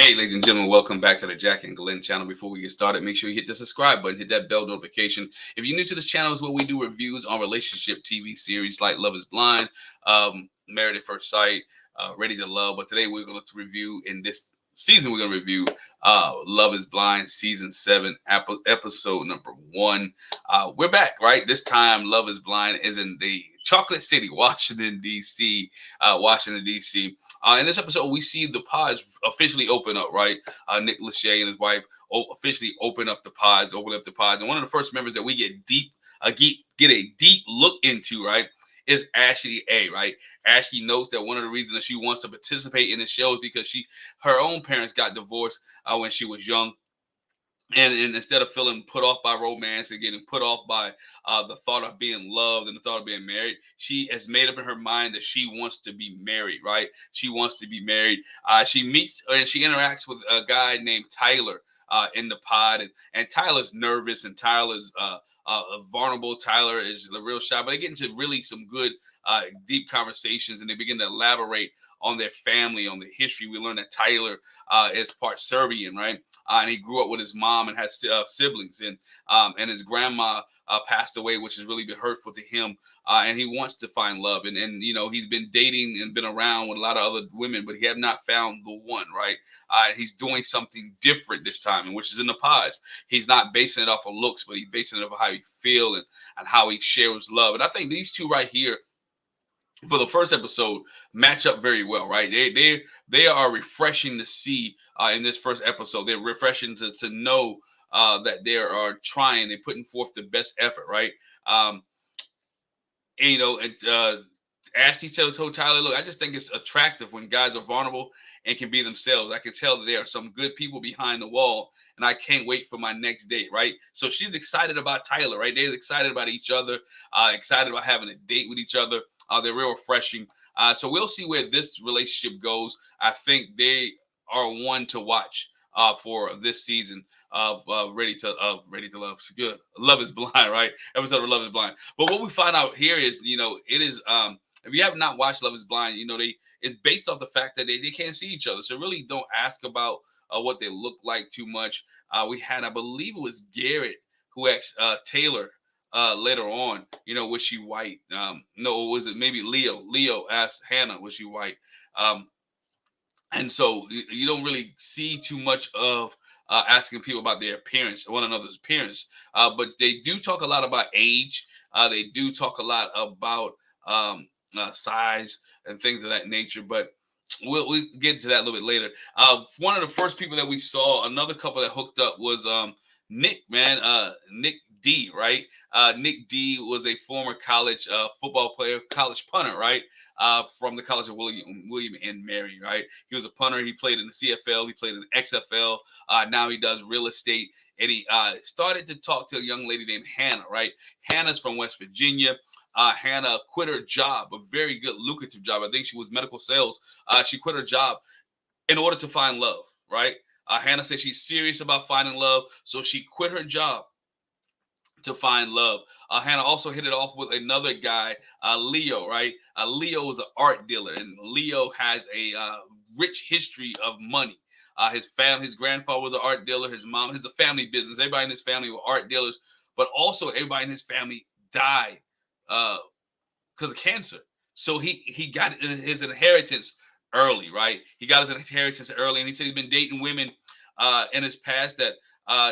Hey, ladies and gentlemen, welcome back to the Jack and Glenn channel. Before we get started, make sure you hit the subscribe button, hit that bell notification. If you're new to this channel, is where we do reviews on relationship TV series like Love is Blind, Married at First Sight, Ready to Love. But today we're going to review in this season, we're going to review Love is Blind season 7, episode number 1. We're back, right? This time, Love is Blind is in the Chocolate City, Washington, D.C. Washington, D.C. In this episode, we see the pods officially open up, right? Nick Lachey and his wife officially open up the pods. And one of the first members that we get a deep look into, right, is Ashley A, right? Ashley notes that one of the reasons that she wants to participate in the show is because her own parents got divorced when she was young. And instead of feeling put off by romance and getting put off by the thought of being loved and the thought of being married, she has made up in her mind that she wants to be married, right? She wants to be married. She meets and she interacts with a guy named Tyler in the pod. And Tyler's nervous and Tyler's vulnerable. Tyler is a real shy, but they get into really some good, deep conversations, and they begin to elaborate on their family, on the history. We learn that Tyler is part Serbian, right? And he grew up with his mom and has siblings, and his grandma passed away, which has really been hurtful to him. And he wants to find love, and he's been dating and been around with a lot of other women, but he have not found the one, right? He's doing something different this time, and which is in the pods. He's not basing it off of looks, but he's basing it off of how he feel and how he shares love. And I think these two right here, for the first episode, match up very well, right? They are refreshing to see in this first episode. They're refreshing to know that they are trying and putting forth the best effort, right? Ashley told Tyler, look, I just think it's attractive when guys are vulnerable and can be themselves. I can tell that there are some good people behind the wall, and I can't wait for my next date, right? So she's excited about Tyler, right? They're excited about each other, excited about having a date with each other. They're real refreshing. So we'll see where this relationship goes. I think they are one to watch for this season of Ready to Love. Good. Love is Blind, right? Episode of Love is Blind. But what we find out here is, it is if you have not watched Love is Blind, it's based off the fact that they can't see each other. So really don't ask about what they look like too much. We had, I believe it was Garrett who asked Taylor later on, was she white? No, was it maybe Leo? Leo asked Hannah, was she white? And so you don't really see too much of asking people about their appearance, one another's appearance. But they do talk a lot about age. They do talk a lot about size and things of that nature. But we'll get to that a little bit later. One of the first people that we saw, another couple that hooked up was Nick, man. Nick D, right? Nick D was a former college football player, college punter, right? From the College of William and Mary, right? He was a punter. He played in the CFL. He played in the XFL. Now he does real estate. And he started to talk to a young lady named Hannah, right? Hannah's from West Virginia. Hannah quit her job, a very good, lucrative job. I think she was medical sales. She quit her job in order to find love, right? Hannah said she's serious about finding love, so she quit her job to find love. Hannah also hit it off with another guy, Leo, right? Leo is an art dealer, and Leo has a rich history of money. His grandfather was an art dealer. His mom, it's a family business. Everybody in his family were art dealers, but also everybody in his family died because of cancer. So he got his inheritance early, right? He got his inheritance early, and he said he's been dating women in his past that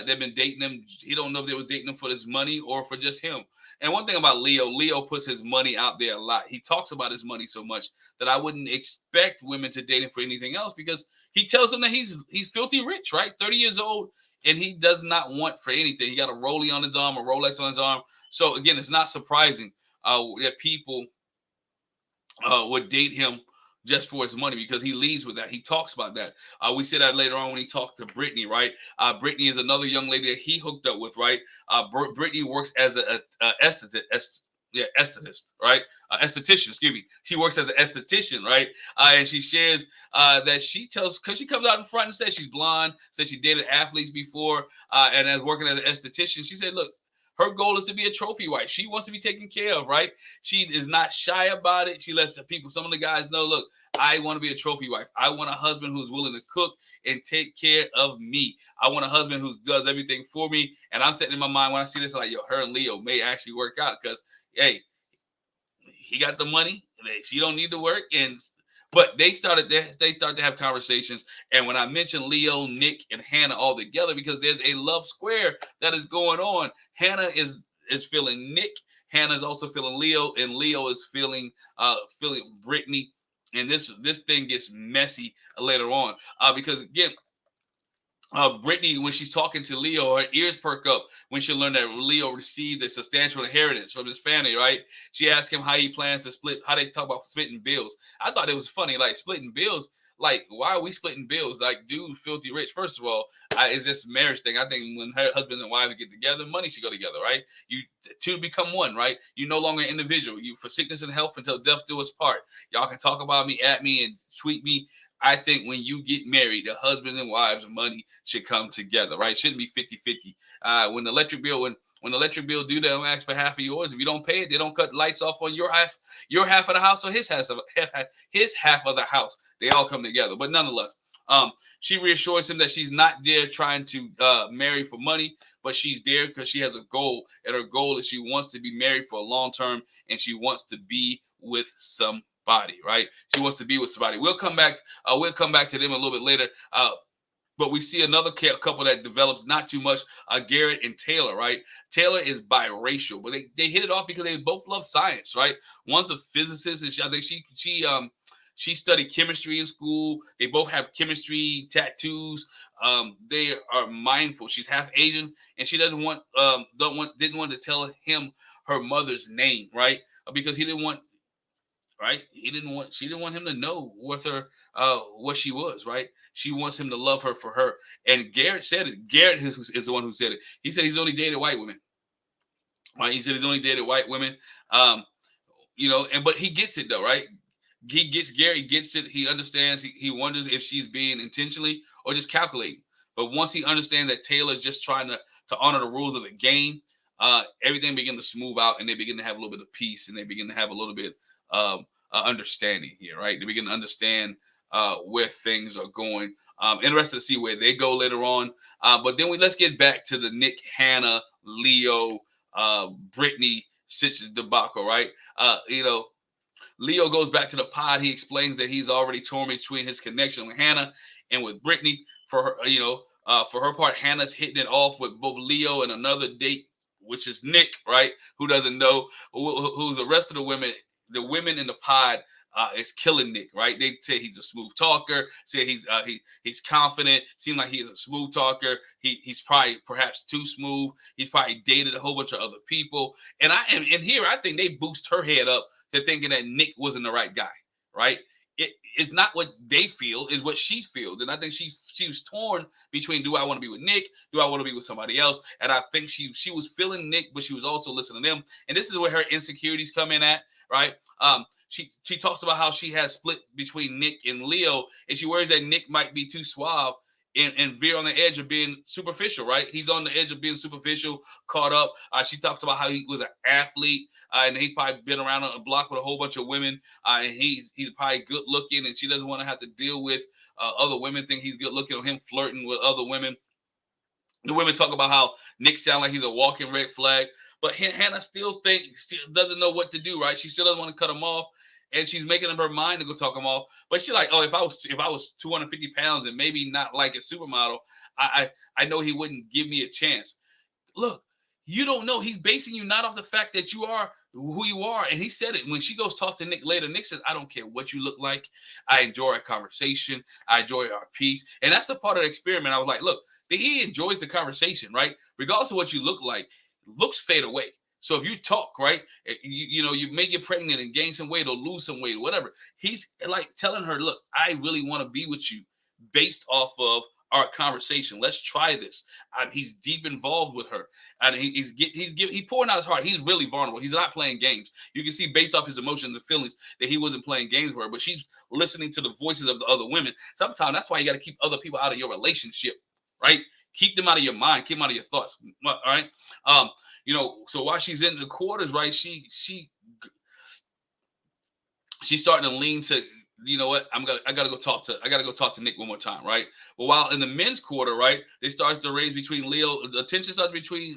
they've been dating him. He don't know if they was dating him for his money or for just him. And one thing about Leo puts his money out there a lot. He talks about his money so much that I wouldn't expect women to date him for anything else, because he tells them that he's filthy rich, right? 30 years old, and he does not want for anything. He got a Rollie on his arm, a Rolex on his arm. So again, it's not surprising that people would date him just for his money, because he leads with that. He talks about that. We see that later on when he talked to Brittany, right? Brittany is another young lady that he hooked up with, right? Brittany works as a esthetist, right? Esthetician, excuse me. She works as an esthetician, right? And she shares that she tells, because she comes out in front and says she's blonde, says she dated athletes before, and as working as an esthetician, she said, look, Her goal is to be a trophy wife. She wants to be taken care of, right? She is not shy about it. She lets the people, some of the guys know, look, I want to be a trophy wife. I want a husband who's willing to cook and take care of me. I want a husband who does everything for me. And I'm sitting in my mind when I see this, like, yo, her and Leo may actually work out because, hey, he got the money. She don't need to work. But they start to have conversations. And when I mentioned Leo, Nick, and Hannah all together, because there's a love square that is going on. Hannah is feeling Nick. Hannah is also feeling Leo, and Leo is feeling Brittany. And this thing gets messy later on because again, Brittany, when she's talking to Leo, her ears perk up when she learned that Leo received a substantial inheritance from his family, right? She asked him how he plans to split, how they talk about splitting bills. I thought it was funny, like splitting bills. Like, why are we splitting bills? Like, dude, filthy rich. First of all, it's just a marriage thing. I think when her husband and wife get together, money should go together, right? You two become one, right? You no longer individual. You for sickness and health until death do us part. Y'all can talk about me, at me, and tweet me. I think when you get married, the husbands and wives' money should come together, right? It shouldn't be 50-50. When the electric bill due, they don't ask for half of yours. If you don't pay it, they don't cut lights off on your half of the house or his half of the house. They all come together. But nonetheless, she reassures him that she's not there trying to marry for money, but she's there because she has a goal, and her goal is she wants to be married for a long term, and she wants to be with somebody, right? She wants to be with somebody. We'll come back to them a little bit later. But we see another couple that develops not too much, Garrett and Taylor, right? Taylor is biracial, but they hit it off because they both love science, right? One's a physicist, and I think she studied chemistry in school. They both have chemistry tattoos. They are mindful. She's half Asian, and she didn't want to tell him her mother's name, right? Because he didn't want. Right? She didn't want him to know what she was, right? She wants him to love her for her. And Garrett said it. Garrett is the one who said it. He said he's only dated white women. Right? He said he's only dated white women. But he gets it though, right? Gary gets it. He understands. He wonders if she's being intentionally or just calculating. But once he understands that Taylor's just trying to honor the rules of the game, everything begin to smooth out, and they begin to have a little bit of peace, and they begin to have a little bit understanding here, right? They begin to understand where things are going. Interested to see where they go later on. But then let's get back to the Nick, Hannah, Leo, Brittany debacle, right? Leo goes back to the pod. He explains that he's already torn between his connection with Hannah and with Brittany. For her part, Hannah's hitting it off with both Leo and another date, which is Nick, right? Who doesn't know who's the rest of the women. The women in the pod is killing Nick, right? They say he's a smooth talker. Say he's confident. Seems like he is a smooth talker. He's probably perhaps too smooth. He's probably dated a whole bunch of other people. And I think they boost her head up to thinking that Nick wasn't the right guy, right? It's not what they feel, is what she feels. And I think she was torn between, do I want to be with Nick? Do I want to be with somebody else? And I think she was feeling Nick, but she was also listening to them. And this is where her insecurities come in at, right? She talks about how she has split between Nick and Leo, and she worries that Nick might be too suave and veer on the edge of being superficial, right? He's on the edge of being superficial, caught up. She talks about how he was an athlete, and he's probably been around a block with a whole bunch of women, and he's probably good looking, and she doesn't want to have to deal with other women think he's good looking, or him flirting with other women. The women talk about how Nick sounds like he's a walking red flag, but Hannah still doesn't know what to do, right? She still doesn't want to cut him off. And she's making up her mind to go talk him off. But she's like, oh, if I was 250 pounds and maybe not like a supermodel, I know he wouldn't give me a chance. Look, you don't know. He's basing you not off the fact that you are who you are. And he said it. When she goes talk to Nick later, Nick says, I don't care what you look like. I enjoy our conversation. I enjoy our peace. And that's the part of the experiment. I was like, look, he enjoys the conversation, right? Regardless of what you look like, looks fade away. So if you talk, right, you may get pregnant and gain some weight or lose some weight or whatever. He's like telling her, look, I really want to be with you based off of our conversation. Let's try this. He's deep involved with her. And he's pouring out his heart. He's really vulnerable. He's not playing games. You can see based off his emotions and feelings that he wasn't playing games with her, but she's listening to the voices of the other women. Sometimes that's why you got to keep other people out of your relationship, right? Keep them out of your mind. Keep them out of your thoughts. All right. Um, so while she's in the quarters, right, she's starting to lean to, you know what, I gotta go talk to Nick one more time, right? But while in the men's quarter, right, they starts to raise between Leo, the tension starts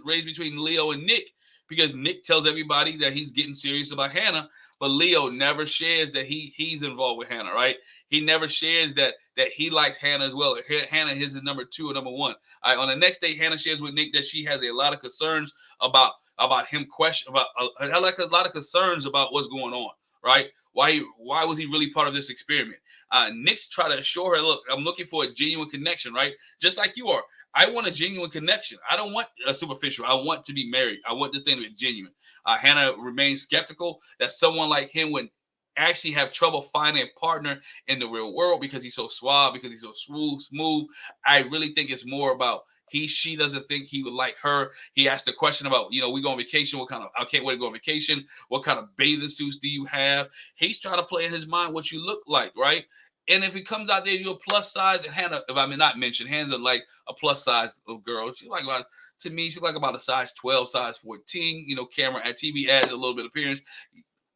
raise between Leo and Nick, because Nick tells everybody that he's getting serious about Hannah, but Leo never shares that he's involved with Hannah, right? He never shares that he likes Hannah as well. Hannah is his number 2 or number 1. All right, on the next day, Hannah shares with Nick that she has a lot of concerns about him, like a lot of concerns about what's going on, right? Why was he really part of this experiment? Nick's try to assure her, look, I'm looking for a genuine connection, right? Just like you are. I want a genuine connection. I don't want a superficial. I want to be married. I want this thing to be genuine. Hannah remains skeptical that someone like him would actually have trouble finding a partner in the real world because he's so suave, because he's so smooth. I really think it's more about she doesn't think he would like her. He asked a question about, we go on vacation. I can't wait to go on vacation. What kind of bathing suits do you have? He's trying to play in his mind what you look like, right? And if he comes out there, you're plus size, and Hannah, if I may not mention, Hannah's like a plus size girl. She's like she's like about a size 12, size 14. Camera at TV adds a little bit of appearance.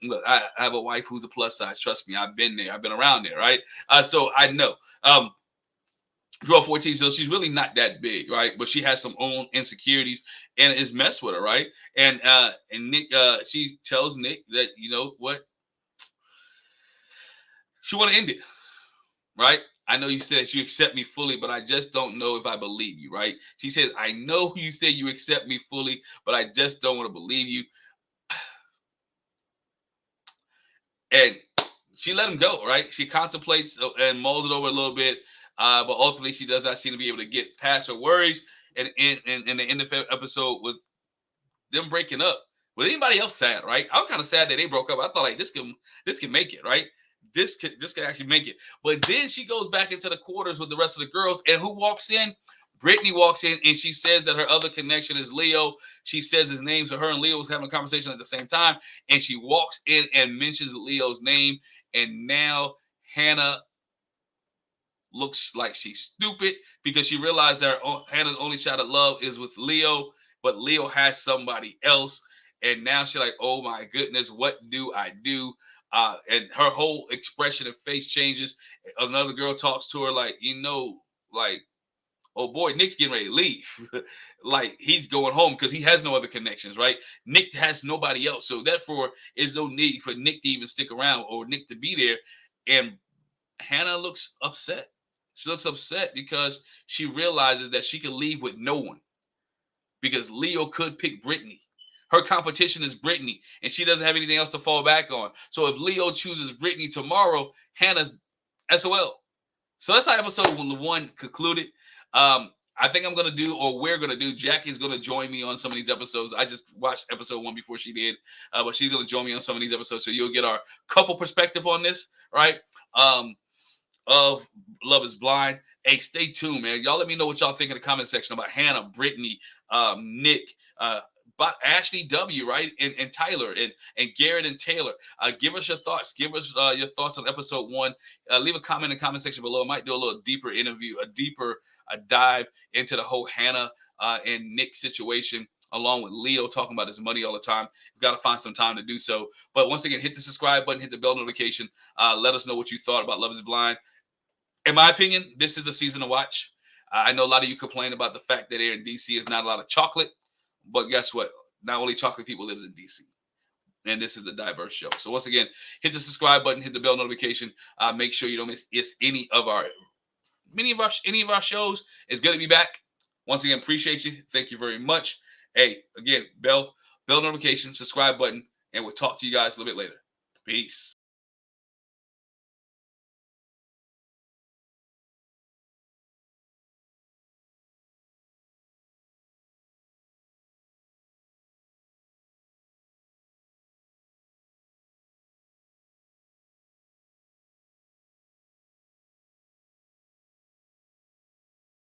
Look, I have a wife who's a plus size. Trust me, I've been there. I've been around there, right? So I know. Draw 14, so she's really not that big, right? But she has some own insecurities, and it's messed with her, right? And Nick, she tells Nick that, you know what, she want to end it, right? I know you said you accept me fully, but I just don't know if I believe you, right? She says, I know you say you accept me fully, but I just don't want to believe you. And she let him go, right? She contemplates and mulls it over a little bit, but ultimately she does not seem to be able to get past her worries. And in the end of the episode, with them breaking up, was anybody else sad, right? I was kind of sad that they broke up. I thought, like, this can make it, right? This can actually make it. But then she goes back into the quarters with the rest of the girls, and who walks in? Brittany walks in, and she says that her other connection is Leo. She says his name, so her and Leo was having a conversation at the same time, and she walks in and mentions Leo's name, and now Hannah looks like she's stupid because she realized that Hannah's only shot at love is with Leo, but Leo has somebody else, and now she's like, oh my goodness, what do I do? And her whole expression of face changes. Another girl talks to her like, like, oh boy, Nick's getting ready to leave. Like, he's going home because he has no other connections, right? Nick has nobody else. So therefore, there's no need for Nick to even stick around or Nick to be there. And Hannah looks upset. She looks upset because she realizes that she can leave with no one, because Leo could pick Brittany. Her competition is Brittany, and she doesn't have anything else to fall back on. So if Leo chooses Brittany tomorrow, Hannah's SOL. So that's how episode 1 concluded. I think we're gonna do. Jackie's gonna join me on some of these episodes. I just watched episode 1 before she did, but she's gonna join me on some of these episodes, so you'll get our couple perspective on this, right? Of Love Is Blind. Hey, stay tuned, man. Y'all let me know what y'all think in the comment section about Hannah, Brittany, Nick, about Ashley W, right? And Tyler and Garrett and Taylor. Give us your thoughts. Give us your thoughts on episode 1. Leave a comment in the comment section below. I might do a little deeper interview, a deeper dive into the whole Hannah and Nick situation, along with Leo talking about his money all the time. We've got to find some time to do so. But once again, hit the subscribe button, hit the bell notification. Let us know what you thought about Love Is Blind. In my opinion, this is a season to watch. I know a lot of you complain about the fact that here in DC is not a lot of chocolate, but guess what? Not only chocolate people lives in DC, and this is a diverse show. So once again, hit the subscribe button, hit the bell notification. Make sure you don't miss any of our shows. It's good to be back. Once again, appreciate you. Thank you very much. Hey, again, bell notification, subscribe button, and we'll talk to you guys a little bit later. Peace.